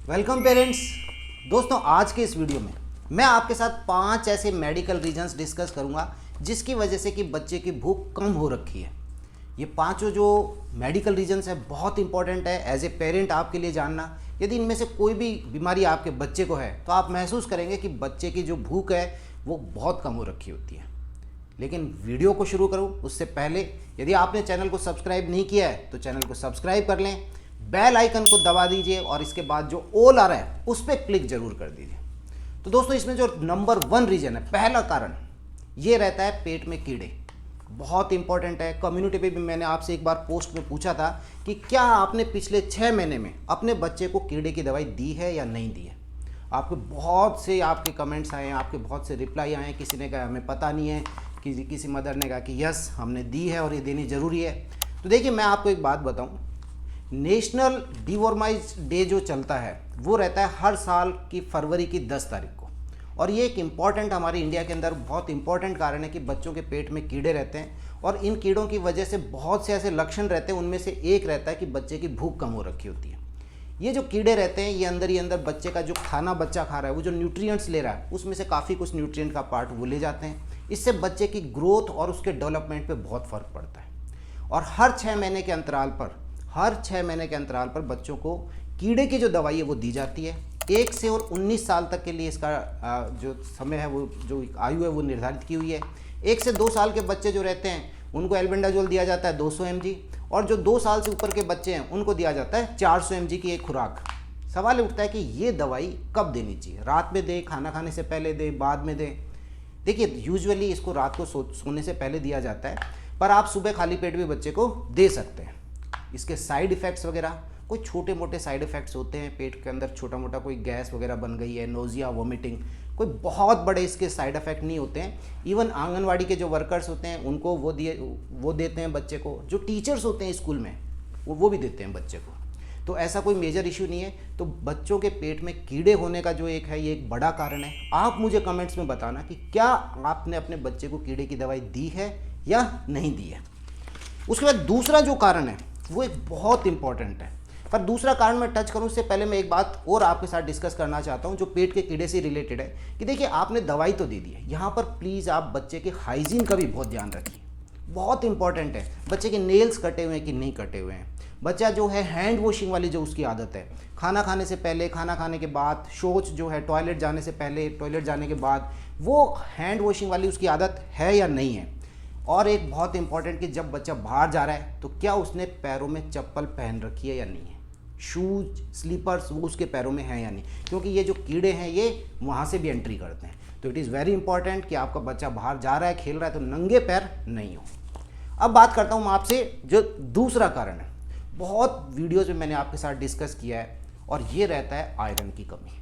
Welcome parents. दोस्तों, आज के इस वीडियो में मैं आपके साथ 5 ऐसे मेडिकल रीजंस डिस्कस करूंगा जिसकी वजह से कि बच्चे की भूख कम हो रखी है। ये पांचों जो मेडिकल रीजंस है बहुत इंपॉर्टेंट है एज ए पेरेंट आपके लिए जानना। यदि इनमें से कोई भी बीमारी आपके बच्चे को है तो आप महसूस करेंगे कि बच्चे की जो भूख है वो बहुत कम हो रखी होती है। लेकिन वीडियो को शुरू करूं उससे पहले यदि आपने चैनल को सब्सक्राइब नहीं किया है तो चैनल को सब्सक्राइब कर लें, बेल आइकन को दबा दीजिए और इसके बाद जो ऑल आ रहा है उस पर क्लिक जरूर कर दीजिए। तो दोस्तों, इसमें जो नंबर 1 रीजन है, पहला कारण ये रहता है पेट में कीड़े। बहुत इंपॉर्टेंट है। कम्युनिटी पे भी मैंने आपसे एक बार पोस्ट में पूछा था कि क्या आपने पिछले 6 महीने में अपने बच्चे को कीड़े की दवाई दी है या नहीं दी है। आपके बहुत से आपके कमेंट्स आए हैं, आपके बहुत से रिप्लाई आए हैं। किसी ने कहा हमें पता नहीं है, किसी मदर ने कहा कि यस हमने दी है और ये देनी ज़रूरी है। तो देखिए, मैं आपको एक बात बताऊं, नेशनल डिवॉर्माइज डे जो चलता है वो रहता है हर साल की फरवरी की 10 तारीख को। और ये एक इम्पॉर्टेंट हमारे इंडिया के अंदर बहुत इंपॉर्टेंट कारण है कि बच्चों के पेट में कीड़े रहते हैं और इन कीड़ों की वजह से बहुत से ऐसे लक्षण रहते हैं। उनमें से एक रहता है कि बच्चे की भूख कम हो रखी होती है। ये जो कीड़े रहते हैं ये अंदर ही अंदर बच्चे का जो खाना बच्चा खा रहा है, वो जो न्यूट्रिएंट्स ले रहा है उसमें से काफ़ी कुछ न्यूट्रिएंट का पार्ट वो ले जाते हैं। इससे बच्चे की ग्रोथ और उसके डेवलपमेंट पे बहुत फ़र्क पड़ता है। और हर 6 महीने के अंतराल पर बच्चों को कीड़े की जो दवाई है वो दी जाती है। 1 से और 19 साल तक के लिए इसका जो समय है, वो जो आयु है वो निर्धारित की हुई है। 1 से 2 साल के बच्चे जो रहते हैं उनको एल्बेंडाजोल दिया जाता है 200 mg, और जो 2 साल से ऊपर के बच्चे हैं उनको दिया जाता है 400 mg की एक खुराक। सवाल उठता है कि ये दवाई कब देनी चाहिए, रात में दें, खाना खाने से पहले दें, बाद में दें। देखिए, यूजुअली इसको रात को सोने से पहले दिया जाता है, पर आप सुबह खाली पेट भी बच्चे को दे सकते हैं। इसके साइड इफ़ेक्ट्स वगैरह कोई छोटे मोटे साइड इफ़ेक्ट्स होते हैं, पेट के अंदर छोटा मोटा कोई गैस वगैरह बन गई है, नोजिया, वोमिटिंग, कोई बहुत बड़े इसके साइड इफ़ेक्ट नहीं होते हैं। इवन आंगनवाड़ी के जो वर्कर्स होते हैं उनको वो देते हैं बच्चे को। जो टीचर्स होते हैं स्कूल में वो भी देते हैं बच्चे को। तो ऐसा कोई मेजर इशू नहीं है। तो बच्चों के पेट में कीड़े होने का जो एक है ये एक बड़ा कारण है। आप मुझे कमेंट्स में बताना कि क्या आपने अपने बच्चे को कीड़े की दवाई दी है या नहीं दी है। उसके बाद दूसरा जो कारण है वो एक बहुत इंपॉर्टेंट है, पर दूसरा कारण मैं टच करूं उससे पहले मैं एक बात और आपके साथ डिस्कस करना चाहता हूं जो पेट के कीड़े से रिलेटेड है। कि देखिए, आपने दवाई तो दे दी है, यहाँ पर प्लीज़ आप बच्चे के हाइजीन का भी बहुत ध्यान रखिए। बहुत इंपॉर्टेंट है बच्चे के नेल्स कटे हुए हैं कि नहीं कटे हुए हैं। बच्चा जो है हैंड वॉशिंग वाली जो उसकी आदत है, खाना खाने से पहले, खाना खाने के बाद, शौच जो है टॉयलेट जाने से पहले, टॉयलेट जाने के बाद, वो हैंड वॉशिंग वाली उसकी आदत है या नहीं है। और एक बहुत इंपॉर्टेंट कि जब बच्चा बाहर जा रहा है तो क्या उसने पैरों में चप्पल पहन रखी है या नहीं है, शूज, स्लीपर्स वो उसके पैरों में है या नहीं, क्योंकि ये जो कीड़े हैं ये वहाँ से भी एंट्री करते हैं। तो इट इज़ वेरी इंपॉर्टेंट कि आपका बच्चा बाहर जा रहा है, खेल रहा है, तो नंगे पैर नहीं हो। अब बात करता हूँ मैं आपसे जो दूसरा कारण है, बहुत वीडियोज़ में मैंने आपके साथ डिस्कस किया है, और ये रहता है आयरन की कमी।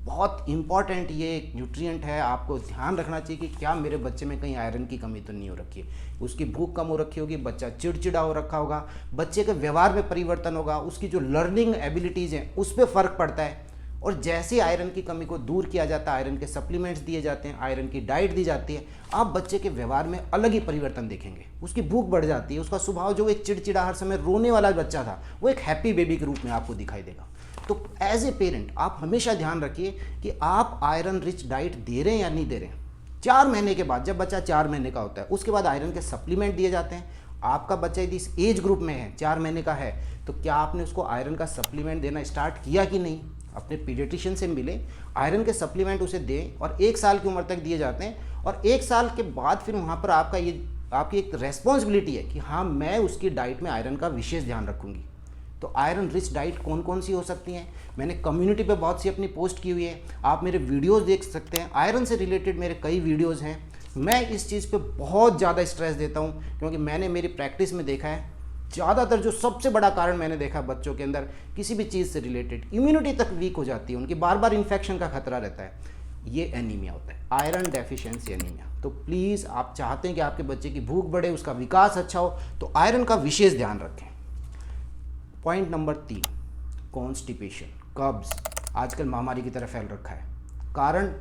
बहुत इंपॉर्टेंट ये एक न्यूट्रिएंट है, आपको ध्यान रखना चाहिए कि क्या मेरे बच्चे में कहीं आयरन की कमी तो नहीं हो रखी है। उसकी भूख कम हो रखी होगी, बच्चा चिड़चिड़ा हो रखा होगा, बच्चे के व्यवहार में परिवर्तन होगा, उसकी जो लर्निंग एबिलिटीज़ हैं उस पर फ़र्क पड़ता है। और जैसे आयरन की कमी को दूर किया जाता है, आयरन के सप्लीमेंट्स दिए जाते हैं, आयरन की डाइट दी जाती है, आप बच्चे के व्यवहार में अलग ही परिवर्तन देखेंगे। उसकी भूख बढ़ जाती है, उसका स्वभाव जो एक चिड़चिड़ा हर समय रोने वाला बच्चा था वो एक हैप्पी बेबी के रूप में आपको दिखाई देगा। तो एज ए पेरेंट आप हमेशा ध्यान रखिए कि आप आयरन रिच डाइट दे रहे हैं या नहीं दे रहे हैं। 4 महीने के बाद, जब बच्चा 4 महीने का होता है, उसके बाद आयरन के सप्लीमेंट दिए जाते हैं। आपका बच्चा यदि इस एज ग्रुप में है, 4 महीने का है, तो क्या आपने उसको आयरन का सप्लीमेंट देना स्टार्ट किया कि नहीं। अपने पीडियाट्रिशियन से मिले, आयरन के सप्लीमेंट उसे दें, और 1 साल की उम्र तक दिए जाते हैं। और 1 साल के बाद फिर वहाँ पर आपकी एक रेस्पॉन्सिबिलिटी है कि हाँ, मैं उसकी डाइट में आयरन का विशेष ध्यान रखूँगी। तो आयरन रिच डाइट कौन कौन सी हो सकती हैं, मैंने कम्युनिटी पे बहुत सी अपनी पोस्ट की हुई है, आप मेरे वीडियोस देख सकते हैं। आयरन से रिलेटेड मेरे कई वीडियोस हैं। मैं इस चीज़ पे बहुत ज़्यादा स्ट्रेस देता हूँ क्योंकि मैंने मेरी प्रैक्टिस में देखा है, ज़्यादातर जो सबसे बड़ा कारण मैंने देखा बच्चों के अंदर किसी भी चीज़ से रिलेटेड इम्यूनिटी तक वीक हो जाती है, उनकी बार बार इन्फेक्शन का खतरा रहता है, ये एनीमिया होता है, आयरन डेफिशिएंसी एनीमिया। तो प्लीज़ आप चाहते हैं कि आपके बच्चे की भूख बढ़े, उसका विकास अच्छा हो, तो आयरन का विशेष ध्यान रखें। पॉइंट नंबर 3, कॉन्स्टिपेशन, कब्ज आजकल महामारी की तरह फैल रखा है। कारण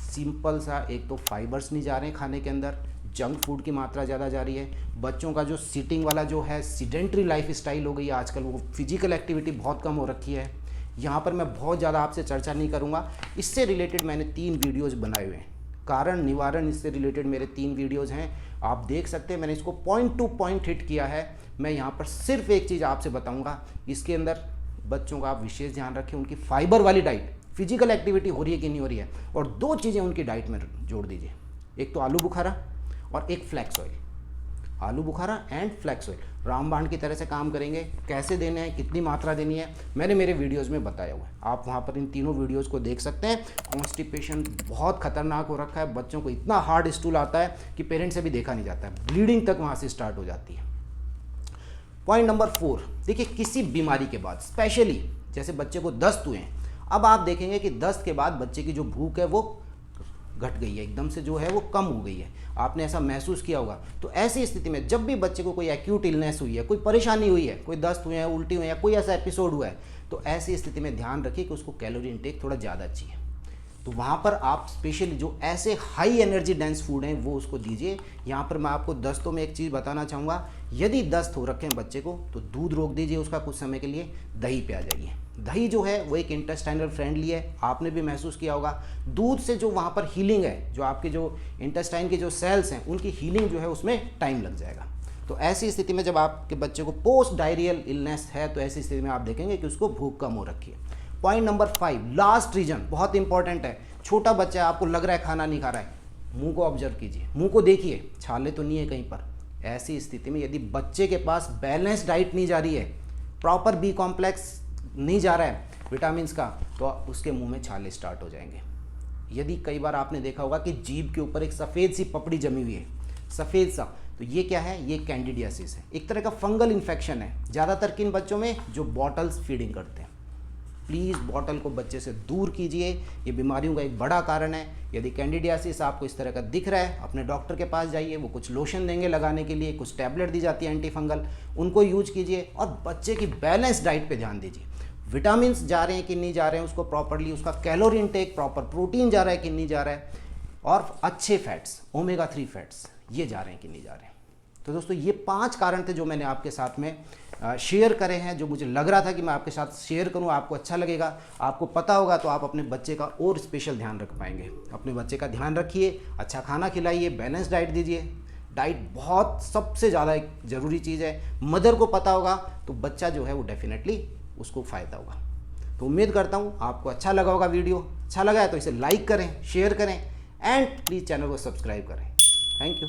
सिंपल सा, एक तो फाइबर्स नहीं जा रहे हैं खाने के अंदर, जंक फूड की मात्रा ज़्यादा जा रही है, बच्चों का जो सीटिंग वाला जो है सीडेंट्री लाइफ स्टाइल हो गई है आजकल, वो फिजिकल एक्टिविटी बहुत कम हो रखी है। यहाँ पर मैं बहुत ज़्यादा आपसे चर्चा नहीं करूँगा। इससे रिलेटेड मैंने 3 वीडियोज़ बनाए हुए हैं, कारण निवारण इससे रिलेटेड मेरे 3 वीडियोज़ हैं, आप देख सकते हैं। मैंने इसको पॉइंट टू पॉइंट हिट किया है। मैं यहाँ पर सिर्फ एक चीज़ आपसे बताऊँगा, इसके अंदर बच्चों का आप विशेष ध्यान रखें, उनकी फाइबर वाली डाइट, फिजिकल एक्टिविटी हो रही है कि नहीं हो रही है, और 2 चीज़ें उनकी डाइट में जोड़ दीजिए, एक तो आलू बुखारा और एक फ्लैक्स ऑयल। आलू बुखारा एंड फ्लैक्स ऑयल रामबाण की तरह से काम करेंगे। कैसे देने हैं, कितनी मात्रा देनी है, मैंने मेरे वीडियोस में बताया हुआ है, आप वहाँ पर इन तीनों वीडियोस को देख सकते हैं। कॉन्स्टिपेशन बहुत खतरनाक हो रखा है, बच्चों को इतना हार्ड स्टूल आता है कि पेरेंट्स से भी देखा नहीं जाता है, ब्लीडिंग तक वहाँ से स्टार्ट हो जाती है। पॉइंट नंबर 4, देखिए किसी बीमारी के बाद, स्पेशली जैसे बच्चे को दस्त हुए हैं, अब आप देखेंगे कि दस्त के बाद बच्चे की जो भूख है वो घट गई है, एकदम से जो है वो कम हो गई है, आपने ऐसा महसूस किया होगा। तो ऐसी स्थिति में जब भी बच्चे को कोई एक्यूट इलनेस हुई है, कोई परेशानी हुई है, कोई दस्त हुए हैं, उल्टी हुई है, कोई ऐसा एपिसोड हुआ है, तो ऐसी स्थिति में ध्यान रखिए कि उसको कैलोरी इंटेक थोड़ा ज़्यादा चाहिए। तो वहाँ पर आप स्पेशली जो ऐसे हाई एनर्जी डेंस फूड हैं वो उसको दीजिए। यहाँ पर मैं आपको दस्तों में एक चीज़ बताना चाहूँगा, यदि दस्त हो रखे हैं बच्चे को तो दूध रोक दीजिए उसका कुछ समय के लिए, दही पे आ जाइए। दही जो है वो एक इंटेस्टाइनल फ्रेंडली है, आपने भी महसूस किया होगा। दूध से जो वहाँ पर हीलिंग है, जो आपके जो इंटेस्टाइन के जो सेल्स हैं उनकी हीलिंग जो है उसमें टाइम लग जाएगा। तो ऐसी स्थिति में जब आपके बच्चे को पोस्ट डायरियल इलनेस है तो ऐसी स्थिति में आप देखेंगे कि उसको भूख कम हो रखी है। पॉइंट नंबर 5, लास्ट रीजन बहुत इंपॉर्टेंट है। छोटा बच्चा है, आपको लग रहा है खाना नहीं खा रहा है, मुंह को ऑब्जर्व कीजिए, मुंह को देखिए, छाले तो नहीं है कहीं पर। ऐसी स्थिति में यदि बच्चे के पास बैलेंस डाइट नहीं जा रही है, प्रॉपर बी कॉम्प्लेक्स नहीं जा रहा है विटामिन्स का, तो उसके मुंह में छाले स्टार्ट हो जाएंगे। यदि कई बार आपने देखा होगा कि जीभ के ऊपर एक सफ़ेद सी पपड़ी जमी हुई है, सफ़ेद सा, तो ये क्या है, ये कैंडिडियासिस है, एक तरह का फंगल इन्फेक्शन है, ज़्यादातर किन बच्चों में, जो बॉटल्स फीडिंग करते हैं। प्लीज़ बॉटल को बच्चे से दूर कीजिए, ये बीमारियों का एक बड़ा कारण है। यदि कैंडिडियासिस आपको इस तरह का दिख रहा है, अपने डॉक्टर के पास जाइए, वो कुछ लोशन देंगे लगाने के लिए, कुछ टैबलेट दी जाती है एंटी फंगल, उनको यूज कीजिए और बच्चे की बैलेंस डाइट पे ध्यान दीजिए। विटामिन्स जा रहे हैं कि नहीं जा रहे हैं उसको प्रॉपरली, उसका कैलोरी इनटेक प्रॉपर, प्रोटीन जा रहा है कि नहीं जा रहा है, और अच्छे फैट्स, ओमेगा 3 फैट्स ये जा रहे हैं कि नहीं जा रहे हैं। तो दोस्तों ये 5 कारण थे जो मैंने आपके साथ में शेयर करे हैं, जो मुझे लग रहा था कि मैं आपके साथ शेयर करूं, आपको अच्छा लगेगा, आपको पता होगा तो आप अपने बच्चे का और स्पेशल ध्यान रख पाएंगे। अपने बच्चे का ध्यान रखिए, अच्छा खाना खिलाइए, बैलेंस डाइट दीजिए। डाइट बहुत सबसे ज़्यादा एक ज़रूरी चीज़ है, मदर को पता होगा तो बच्चा जो है वो डेफिनेटली उसको फ़ायदा होगा। तो उम्मीद करता हूँ आपको अच्छा लगा होगा वीडियो। अच्छा लगा है तो इसे लाइक करें, शेयर करें एंड प्लीज़ चैनल को सब्सक्राइब करें। Thank you.